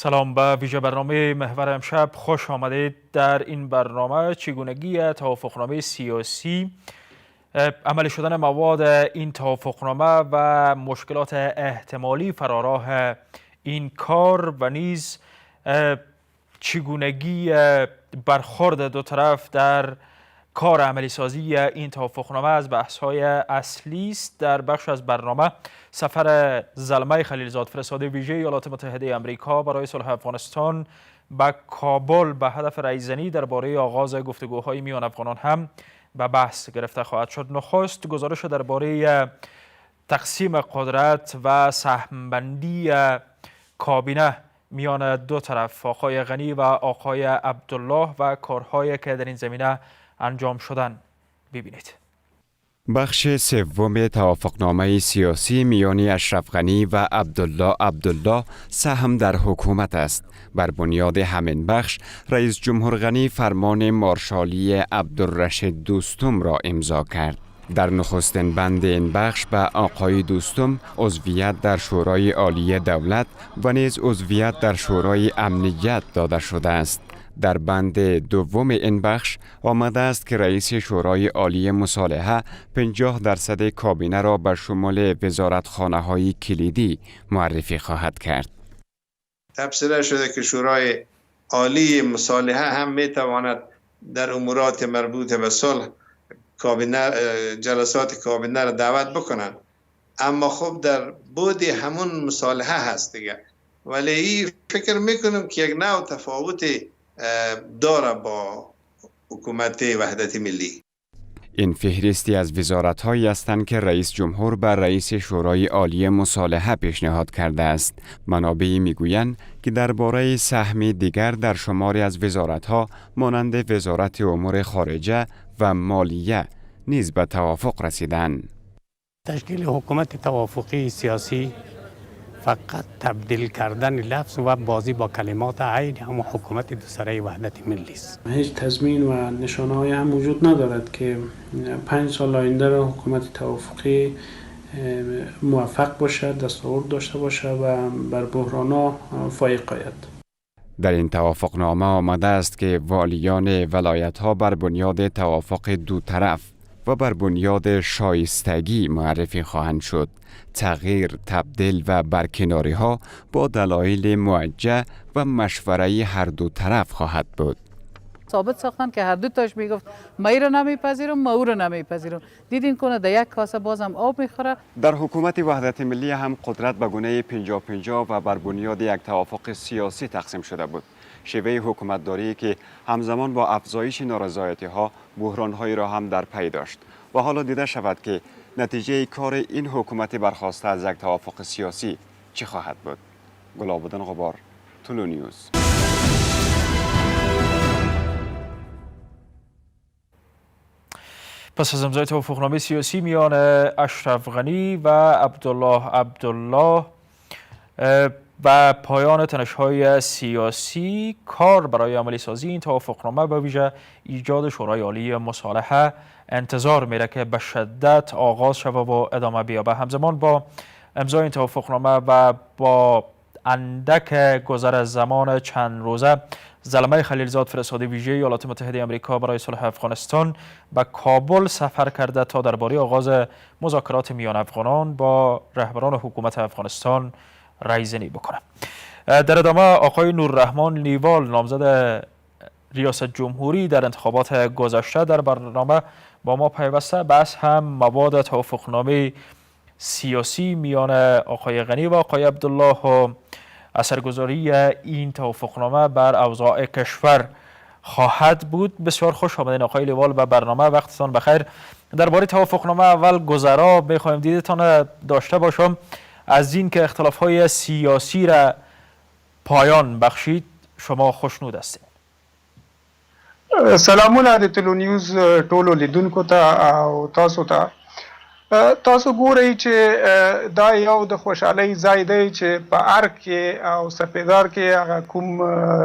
سلام، به ویژه برنامه محور امشب خوش آمدید. در این برنامه چگونگی توافقنامه سیاسی، عملی شدن مواد این توافقنامه و مشکلات احتمالی فراراه این کار و نیز چگونگی برخورد دو طرف در کار عملی سازی این توافقنامه از بحث‌های اصلی است. در بخش از برنامه سفر زلمه خلیلزاد، فرستاده ویژه ایالات متحده آمریکا برای صلح افغانستان به کابل به هدف رایزنی درباره آغاز گفتگوهای میان افغانان هم به بحث گرفته خواهد شد. نخست گزارش درباره تقسیم قدرت و سهمبندی کابینه میان دو طرف، آقای غنی و آقای عبدالله، و کارهایی که در این زمینه انجام شدن ببینید. بخش سوم توافقنامه سیاسی میان اشرف غنی و عبدالله سهم در حکومت است. بر بنیاد همین بخش رئیس جمهور غنی فرمان مارشالی عبدالرشید دوستم را امضا کرد. در نخستین بند این بخش به آقای دوستم عضویت در شورای عالی دولت و نیز عضویت در شورای امنیت داده شده است. در بند دوم این بخش آمده است که رئیس شورای عالی مصالحه 50% کابینه را به شمول وزارتخانه‌های کلیدی معرفی خواهد کرد. تبصره شده که شورای عالی مصالحه هم می تواند در امورات مربوط به صلح جلسات کابینه را دعوت بکنند، اما خب در بود همون مصالحه هست دیگه. ولی این فکر میکنم که یک نوع تفاوتی داره با حکومت وحدت ملی. این فهرستی از وزارت‌هایی هستند که رئیس جمهور بر رئیس شورای عالی مصالحه پیشنهاد کرده است. منابعی میگویند که درباره سهم دیگر در شماری از وزارت‌ها مانند وزارت امور خارجه و مالیه نیز به توافق رسیدند. تشکیل حکومت توافقی سیاسی فقط تبدیل کردن لفظ و بازی با کلمات عین همون حکومت دوسره وحدت ملی است. هیچ تضمین و نشانه‌ای هم وجود ندارد که 5 سال آینده را حکومت توافقی موفق باشد، دستاورد داشته باشد و بر بحران‌ها فائق آید. در این توافقنامه آمده است که والیان ولایت‌ها بر بنیاد توافق دو طرف و بر بنیاد شایستگی معرفی خواهند شد. تغییر، تبدیل و برکناری ها با دلایل موجه و مشوره هر دو طرف خواهد بود. ثابت ساختن که هر دو تاش میگفت ما ای رو نمیپذیرم، ما او رو نمیپذیرم. دیدین کنه در یک کاسه بازم آب میخوره. در حکومت وحدت ملی هم قدرت به گونه 50-50 و بر بنیاد یک توافق سیاسی تقسیم شده بود. شیوه حکومتداری که همزمان با افزایش نارضایتی ها بحران هایی را هم در پی داشت و حالا دیده شود که نتیجه کار این حکومت برخواسته از یک توافق سیاسی چه خواهد بود. گلابدین غبار، طلو نیوز. پس از امضای توافقنامه سیاسی میان اشرف غنی و عبدالله و پایان تنش‌های سیاسی، کار برای عملی سازی این توافقنامه به ویژه ایجاد شورای عالی مصالحه انتظار میره که به شدت آغاز شود و ادامه بیابه. همزمان با امضای این توافقنامه و با اندک گذر از زمان چند روزه، زلمه خلیلزاد، فرستاده ویژه ایالات متحده آمریکا برای صلح افغانستان به کابل سفر کرده تا درباره آغاز مذاکرات میان افغانان با رهبران حکومت افغانستان رایزنی بکنه. در ادامه آقای نوررحمان لیوال، نامزد ریاست جمهوری در انتخابات گذشته، در برنامه با ما پیوسته. بحث هم مواد توافقنامه سیاسی میان آقای غنی و آقای عبدالله و اثرگذاری این توافقنامه بر اوضاع کشور خواهد بود. بسیار خوش آمدین آقای لیوال به برنامه، وقتتان بخیر. درباره توافقنامه اول گذرا میخوایم دیدتان داشته باشم از این که اختلاف‌های سیاسی را پایان بخشید. شما خوشنود هستید. سلامونه د طلو نیوز ټولو لیدونکو ته او تاسو ته. تاسو ګورئ چې دا یو د خوشحالۍ ځای دی چې په ارګ کې او سپیدار کې هغه کوم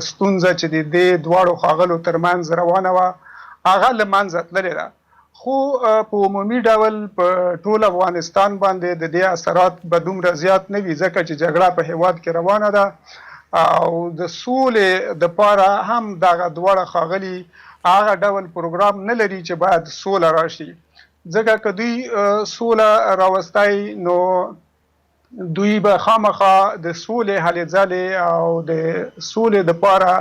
ستونزه چې د دې دواړو ښاغلو ترمنځ روانه وه هغه له منځه تللې ده، خو په عمومي ډول په ټول افغانستان باندې د دې اثرات به دومره زیات نه وي ځکه چې جګړه په هیواد کې روانه ده. او د سولې دپاره هم دغه دواړه ښاغلي هغه ډول پروګرام نه لري چې باید سوله راشي. ځکه که دوی سوله راوستی نو دوی به خامخا د سولې هلې ځلې او د سولې دپاره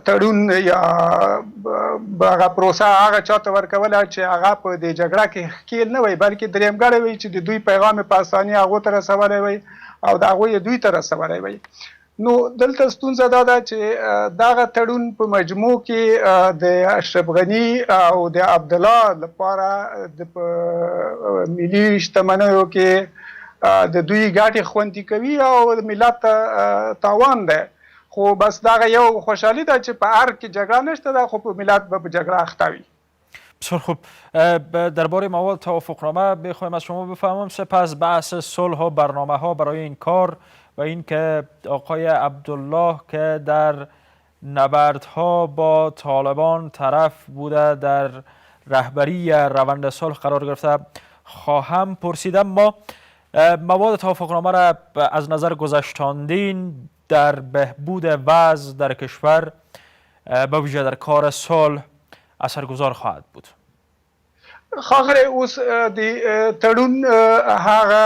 تړون یا هغه پروسه هغه چاته ورکوله چې هغه په دې جګړه کې ښکیل نه وي، بلکې درېیمګړی وي چې د دوی پیغام یې په اساني هغو ته رسولی وي او د هغوی یې دوی ته رسولی وي. نو دلته ستونزه دا ده چې دغه تړون په مجموع کې د اشرف غني او د عبدالله لپاره د ملي شتمنیو کې د دوی ګټې خوندي کوي او ملت ته تاوان ده. خو بس دغه یو خوشحالي ده چې په ارګ کې جګړه نشته ده، خو په ملت به په جګړه اخته وي. بسیار خوب. درباره مواد توافقنامه بخوایم از شما بفهمم، سپس بحث صلح و برنامه ها برای این کار و اینکه آقای عبدالله که در نبردها با طالبان طرف بوده در رهبری روند صلح قرار گرفته خواهم پرسید. اما مواد توافقنامه را از نظر گذشتاندین در بهبود وضع در کشور به ویژه در کار صلح اثرگذار خواهد بود؟ ښاغلی اوس د تړون هغه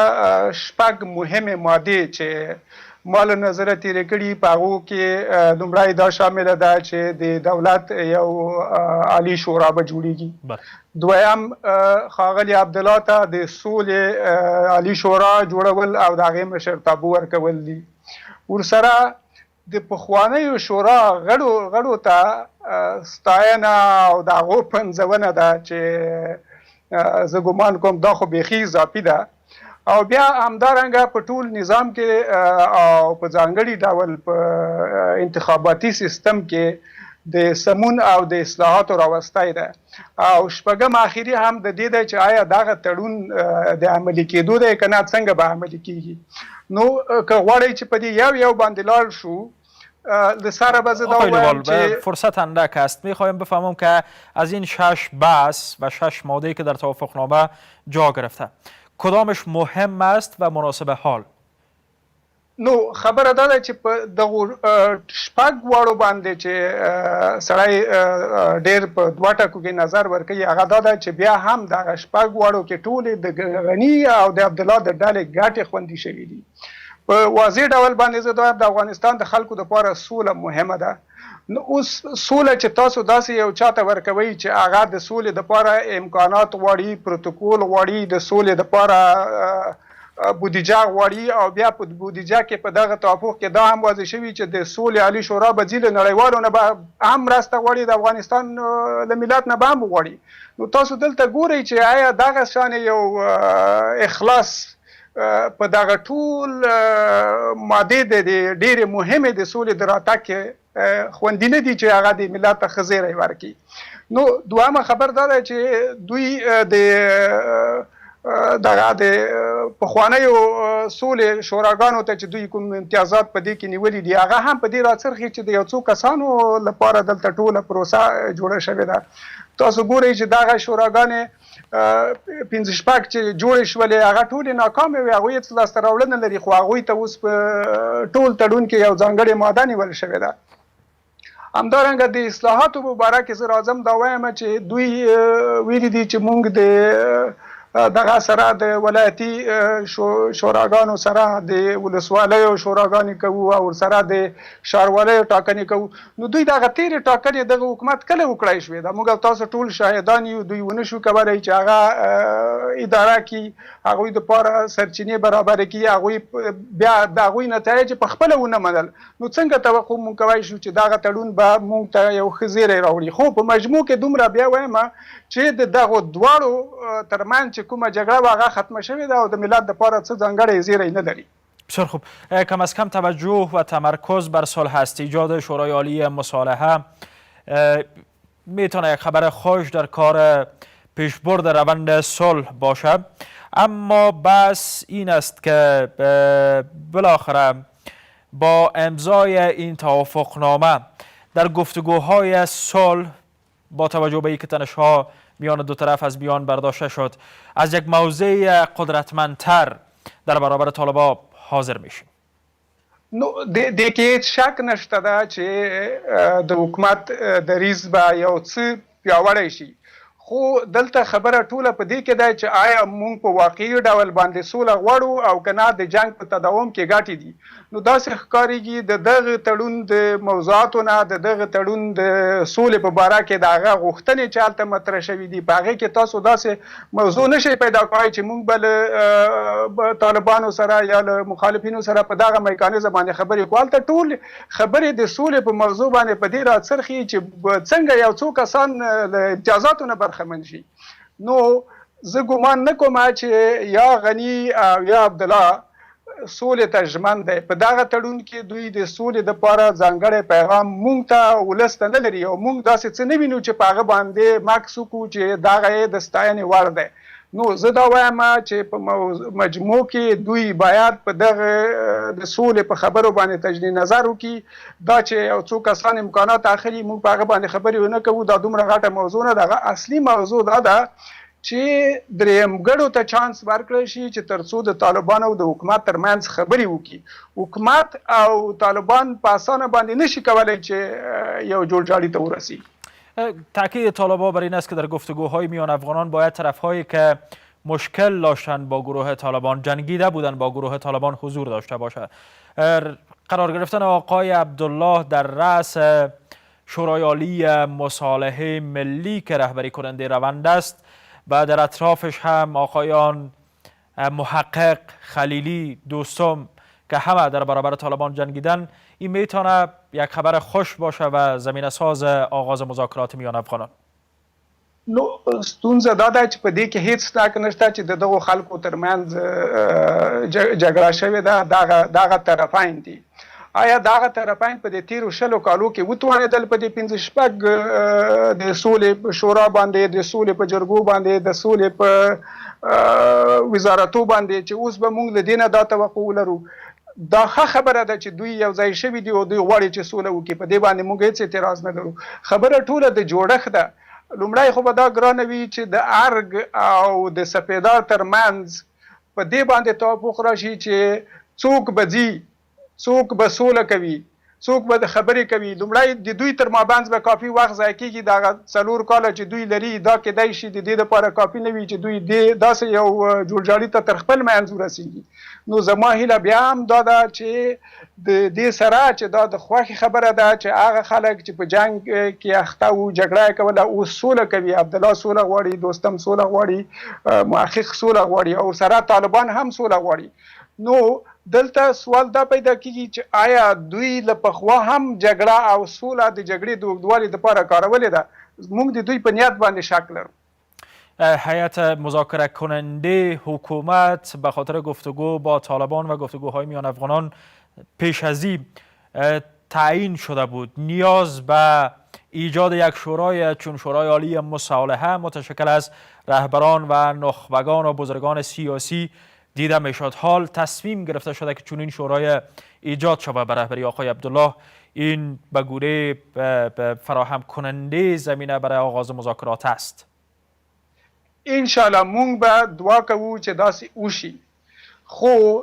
شپږ مهمې مادې چې ما له نظره تېرې کړي په هغو کې لومړی دا شامله ده چې د دولت یو عالی شورا به جوړیږي. دویم ښاغلي عبدالله ته د سولې عالی شورا جوړول او د هغې مشرتابه ورکول دي. ورسره د پخوانیو شورا غړو ته ستاینه او د هغو پنځونه ده چې زه ګمان کوم دا خو بیخي اضافي ده. او بیا همدارنګه په ټول نظام کې او په ځانګړي ډول په انتخاباتي سیستم کې د سمون او د اصلاحاتو راوستی ده. او شپږم اخري هم د دې ده چې آیا دغه تړون د عملي کېدو دی که نه، څنګه به عملي کېږي. نو که غواړئ چې په دې یو باندې لاړ شو، لسر فرصت اندک است. میخوایم بفهمم که از این 6 بحث و 6 ماده که در توافقنامه جا گرفته کدامش مهم است و مناسب حال؟ نو خبره دا ده چې په دغو شپږ واړو باندې چې سړی ډېر په دوه ټکو کې نظر ورکوي، هغه دا ده چې بیا هم دغه شپږ واړو کې ټولې د غني او د عبدالله د ډلې ګټې خوندي شوي دي. په واضح ډول باندې زه دا د افغانستان د خلکو دپاره سوله مهمه ده. نو اوس سوله چې تاسو داسې یو چاته ورکوئ چې هغه د سولې دپاره امکانات غواړي، پروتوکول غواړي، د سولې دپاره بودیجه غواړي، او بیا په بودیجه کې په دغه توافق کې دا هم واضح شوي چې د سولې عالي شورا به ځي له نړیوالو نه به هم مرسته غواړي، د افغانستان له ملت نه به هم وغواړي. نو تاسو دلته ګورئ چې آیا دغه شان یو اخلاص په دغه ټول مادې د ډېرې مهمې د سولې د راتګ کې خوندي نه دي چې هغه د ملت ته ښه زیری ورکړي. نو دویمه خبر دا ده چې دوی دغه د پخوانیو سولې شوراګانو ته چې دوی کوم امتیازات په دې کې نیولي دي، هغه هم په دې راڅرخي چې د یو څو کسانو لپاره دلته ټوله پروسه جوړه شوې ده. تاسو ګورئ چې دغه شوراګانې 5-6 چې جوړې شولې هغه ټولې ناکامې وې، هغوی هېڅ لاسته راوړنه لري، خو هغوی ته اوس په ټول تړون کې یو ځانګړې ماده نیول شوې ده. همدارنګه د اصلاحاتو په باره کې زه راځم دا وایم چې دوی ویلي دي چې موږ د دغه سره د ولایتي شوراګانو سره د ولسوالیو شوراګانې کوو او ورسره د ښاروالیو ټاکنې کوو. نو دوی دغه تېرې ټاکنې دغه حکومت کله وکړی شوې ده؟ موږ او تاسو ټول شاهدان یو. دوی ونه شو کولی چې هغه اداره کړي، هغوی دپاره سرچینې برابرې کړي، هغوی بیا د هغوی نتایج په خپله ونه منل. نو څنګه توقع موږ کولی شو چې دغه تړون به موږ ته یو ښه زیری راوړي؟ خو په مجموع کې دومره بیا وایم چې د دغو دواړو ترمنځ چې کومه جګړه به هغه ختمه شوې ده او د ملت دپاره څه ځانګړی زیری نه لري. بسیار خوب. کم از کم توجه و تمرکز بر صلح است. ایجاد شورای عالی مصالحه میتونه یک خبر خوش در کار پیشبرد روند صلح باشد، اما بس این است که بالاخره با امضای این توافقنامه در گفتگوهای صلح با توجه به اینکه تنش‌ها میان دو طرف از بیان برداشته شد، از یک موضع قدرتمندتر در برابر طالبان حاضر میشیم. نو د کې هیڅ شک نشته ده چې د حکومت دریځ به یو څه پیاوړی شي، خو دلته خبره ټوله په دې کې ده چې آیا موږ په واقعي ډول باندې سوله غواړو او که نه د جنګ په تداوم کې ګټې دي. نو داسې ښکارېږي د دغه تړون د موضوعاتو نه د دغه تړون د سولې په باره کې د هغه غوښتنې چې هلته مطرح شوي دي په هغې کې تاسو داسې موضوع نشئ پیدا کوئ چې موږ به له طالبانو سره یا له مخالفینو سره په دغه میکانیزم باندې خبرې کوو. هلته ټول خبرې د سولې په موضوع باندې په دې راڅرخي چې څنګه یو څو کسان له امتیازاتو نه برخمن شي. نو زه ګمان نه کوم چې یا غني او یا عبدالله سولې ته ژمن دی. په دغه تړون کې دوی د سولې دپاره ځانګړی پیغام مونږ ته ولس ته نه لري او مونږ داسې څه نه وینو چې په هغه باندې مکس وکړو چې دغه یې د ستاینې وړ دی. نو زه دا وایم چې په مجموع کې دوی باید په دغه د سولې په خبرو باندې تجدید نظر وکړي. دا چې یو څو کسان امکانات اخلي موږ په هغه باندې خبرې ونه کوو، دا دومره غټه موضوع نه ده. هغه اصلي موضوع دا ده چې درېیمګړو ته چانس ورکړی شي چې تر څو د طالبانو او د حکومت ترمنځ خبرې وکړي. حکومت او طالبان په اسانه باندې نشي کولی چې یو جوړجاړي ته ورسي. تاکید طالبان بر این است که در گفتگوهای میان افغانان باید طرفهایی که مشکل داشتن با گروه طالبان، جنگیده بودن با گروه طالبان، حضور داشته باشد. قرار گرفتن آقای عبدالله در رأس شورای عالی مصالحه ملی که رهبری کننده روند است و در اطرافش هم آقایان محقق، خلیلی، دوستم که همه در برابر طالبان جنگیدن، این میتونه یک خبر خوش باشه و زمینه ساز آغاز مذاکرات میان افغانان. نو ستونزه دا ده چې په دې کې هیڅ شک نشته چې د دغو خلکو ترمنځ جګړه شوې ده. دغه طرفین دي. آیا دغه طرفین په دې تیرو 20 کالو کې وتوانېدل په دې 5-6 د سولې په شورا باندې، د سولې په جرګو باندې، د سولې په وزارتو باندې چې اوس به موږ له دې نه دا توقع ولرو؟ دا ښه خبره ده چې دوی یو ځای شوي دي او دوی غواړي چې سوله وکړي. په دې باندې موږ هېڅ اعتراض نه لرو. خبره ټوله د جوړښت ده. لومړی خو به دا ګرانه وي چې د ارګ او د سپېدار ترمنځ په دې باندې توافق راشي چې څوک به ځي، څوک به سوله کوي، څوک به د خبرې کوي. لومړی د دوی تر مابینځ به کافي وخت ضایع کېږي. دغه 4 کاله چې دوی لري دا کیدای شي د دې لپاره کافي نه وي چې دوی داسې یو جوړجاړي ته تر خپل منځ ورسېږي. نو زما هیله بیا هم دا ده چې د دې سره چې دا د خوښې خبره ده چې هغه خلک چې په جنګ کې اخته وو، جګړه یې کوله، اوس سوله کوي. عبدالله سوله غواړي، دوستم سوله غواړي، محقق سوله غواړي او سره طالبان هم سوله غواړي. نو دلته سوال دا پیدا کیږي چې آیا دوی له پخوا هم جګړه او سوله د جګړې د اوږدوالي لپاره کارولې ده؟ موږ د دوی په نیت باندې شک لرو. هیئت مذاکره کننده حکومت به خاطر گفتگو با طالبان و گفتگوهای میان افغانان پیش از این تعیین شده بود نیاز به ایجاد یک شورای چون شورای عالی مصالحه متشکل از رهبران و نخبگان و بزرگان سیاسی دیده میشد. حال تصمیم گرفته شده که چون این شورای ایجاد شود به رهبری آقای عبدالله، این به گونه فراهم کننده زمینه برای آغاز مذاکرات است. انشاءالله مونږ به دعا کوو چې داسې وشي. خو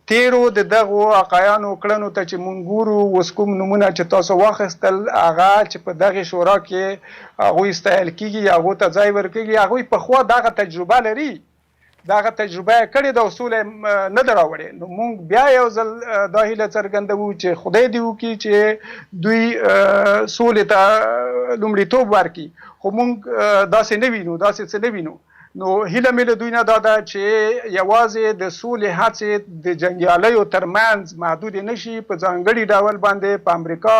تیرو د دغو عقایانو کړنو ته چې مونږ ګورو، اوس کوم نومونه چې تاسو واخیستل، هغه چې په دغې شورا کې هغوی ستایل کېږي، هغو ته ځای ورکېږي، هغوی پخوا دغه تجربه لري، دغه تجربه یې کړې ده او سوله نه ده راوړې. نو مونږ بیا یو ځل دا هیله څرګندوو چې خدای دې وکړي چې دوی سولې ته لومړیتوب ورکړي. خو مونږ داسې نه وینو، داسې څه نه وینو. نو هیله مې له دوی نه دا ده چې یوازې د سولې هڅې د جنګیالیو ترمنځ محدودې نه شي. په ځانګړي ډول باندې په امریکا،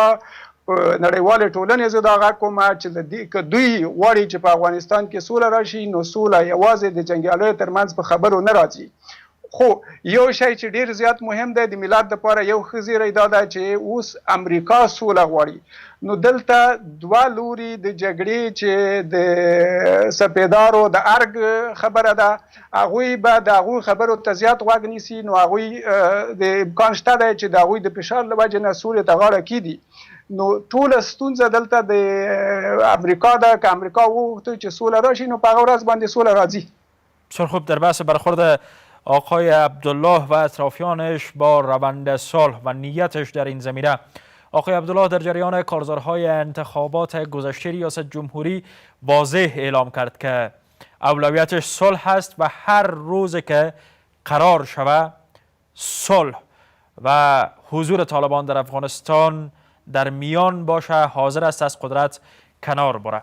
په نړیوالې ټولنې زه دا غږ کوم چې که دوی غواړي چې په افغانستان کې سوله راشي، نو سوله یوازې د جنګیالیو ترمنځ په خبرو نه راځي. خو یو شی چې ډیر زیات مهم دی د ملت لپاره، یو ښه زیری دا ده چې اوس امریکا سوله غواړي. نو دلته دوه لوري د جګړې چې د سپېدارو د ارګ خبره ده، هغوی به د هغوی خبرو ته زیات غوږ نیسي. نو هغوی د امکان شته دی چې د هغوی د فشار له وجې نه سولې ته غاړه کیدي. نو ټوله ستونزه دلته د امریکا ده. که امریکا وغوښتل چې سوله راشي، نو په هغه ورځ باندې سوله راځي. بسیار خوب. در بحث برخورد آقای عبدالله و اطرافیانش با روند صلح و نیتش در این زمینه. آقای عبدالله در جریان کارزارهای انتخابات گذشته ریاست جمهوری واضح اعلام کرد که اولویتش صلح است و هر روز که قرار شود صلح و حضور طالبان در افغانستان در میان باشه، حاضر است از قدرت کنار بره.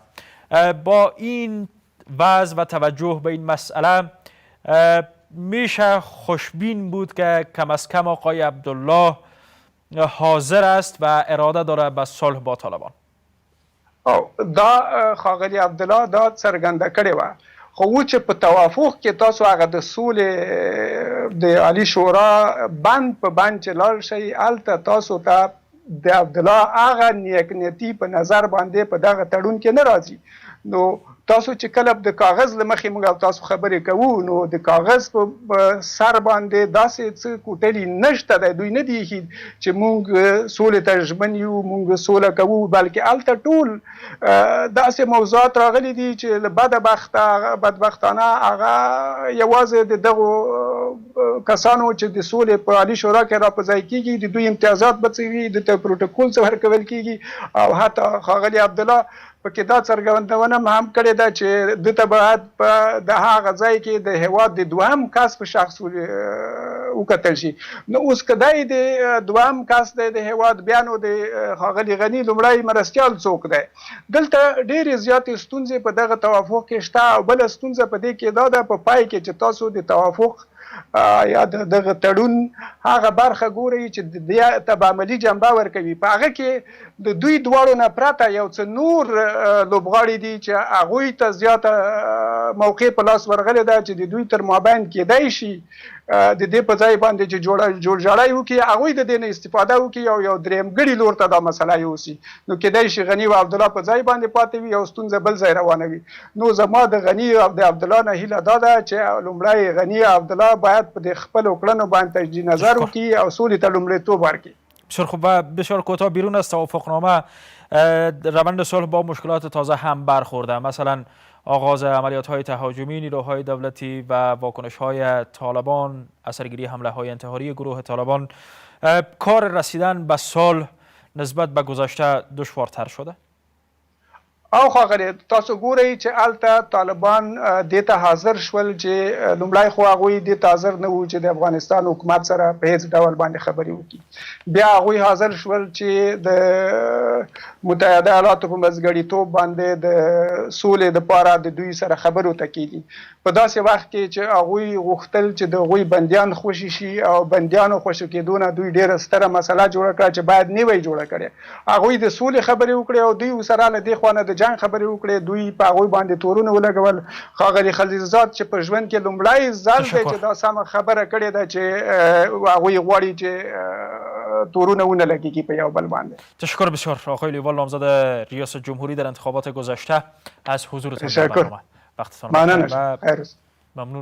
با این وضع و توجه به این مسئله میشه خوشبین بود که کم از کم آقای عبدالله حاضر است و اراده داره به صلح با طالبان. دا ښاغلي عبدالله دا څرګنده کړې وه، خو و چې په توافق کې تاسو هغه د سولې د عالي شورا بند په بند چې لاړ شئ، هلته تاسو ته د عبدالله هغه نیکنیتي په نظر باندې په دغه تړون کې نه راځي. نو تاسو چې کله د کاغذ له مخې موږ تاسو خبرې کوو، نو د کاغذ په سر باندې داسې څه کوټلي نشته دی، دوی نه دي ایښي چې موږ سولې ته ژمن یو، موږ سوله کوو، بلکې هلته ټول داسې موضوعات راغلي دي چې له بدبختانه هغه یوازې د دغو کسانو چې د سولې په عالي شورا کې راپځای کېږي د دوی امتیازات به څه وي، د ته پروتوکول څه ورکول کېږي. او حتی ښاغلي عبدالله پکې دا څرګندونه هم کړې ده چې ده ته باید په د هغه ځای کې د هېواد د دوهم کس په شخص وکتل شي. نو اوس که دی د دوهم کس دی د هېواد، بیا نو د ښاغلي غني لومړی مرستیال څوک دی؟ دلته ډېرې زیاتې ستونزې په دغه توافق کې شته. او بله ستونزه په دې کې دا ده په پای کې چې تاسو د توافق یا دغه تړون هغه برخه ګورئ چې دې ته به عملي جنبه ورکوي. په هغه کې د دوی دواړو نه پرته یو څه نور لوبغاړي دي چې هغوی ته زیاته موقع په لاس ورغلې ده چې د دوی تر مابین کېدی شي د دې په ځای باندې چې جوړجاړی وکړي، هغوی د دې نه استفاده وکړي او یو درېمګړي لور ته دا مسله یوسي. نو کېدی شي غني او عبدالله په ځای باندې پاتې وي او ستونزه بل ځای روانه وي. نو زما د غني او د عبدالله نه هیله دا ده چې لومړی غني او عبدالله باید په دې خپلو کړنو باندې تجدید نظر وکړي او سولې ته لومړیتوب ورکړي. بسیار خوب. و بسیار کوتاه بیرون از توافقنامه روند صلح با مشکلات تازه هم برخورده، مثلا آغاز عملیات‌های تهاجمی نیروهای دولتی و واکنش‌های طالبان، اثرگیری حمله‌های انتحاری گروه طالبان. کار رسیدن به صلح نسبت به گذشته دشوارتر شده؟ او ښاغلی تاسو ګورئ چې هلته طالبان دې ته حاضر شول چې لومړی خو هغوی دې ته حاضر نه وو چې د افغانستان حکومت سره په هیڅ ډول باندې خبرې وکړي. بیا هغوی حاضر شول چې د متحده ایالاتو په مزګړیتوب باندې د سولې دپاره د دوی سره خبرو ته کېږي. په داسې وخت کې چې هغوی غوښتل چې د هغوی بندیان خوشي شي او بندیانو خوشي کېدو نه دوی ډېره ستره مسله جوړه کړه چې باید نه وی جوړه کړې. هغوی د سولې خبرې وکړې او دوی سره له دې خوا نه د جنګ خبرې وکړې، دوی په هغوی باندې تورونه ولګول. ښاغلي خلیلزاد چې په ژوند کې لومړی ځل دی چې دا سمه خبره کړې ده چې هغوی غواړي چې تورونه ونه لګیږي په یو بل باندې. تشکر بسیار آقای لیوال نامزد ریاست جمهوری در انتخابات گذشته از حضورتان در برنامه. وقتتان ممنون.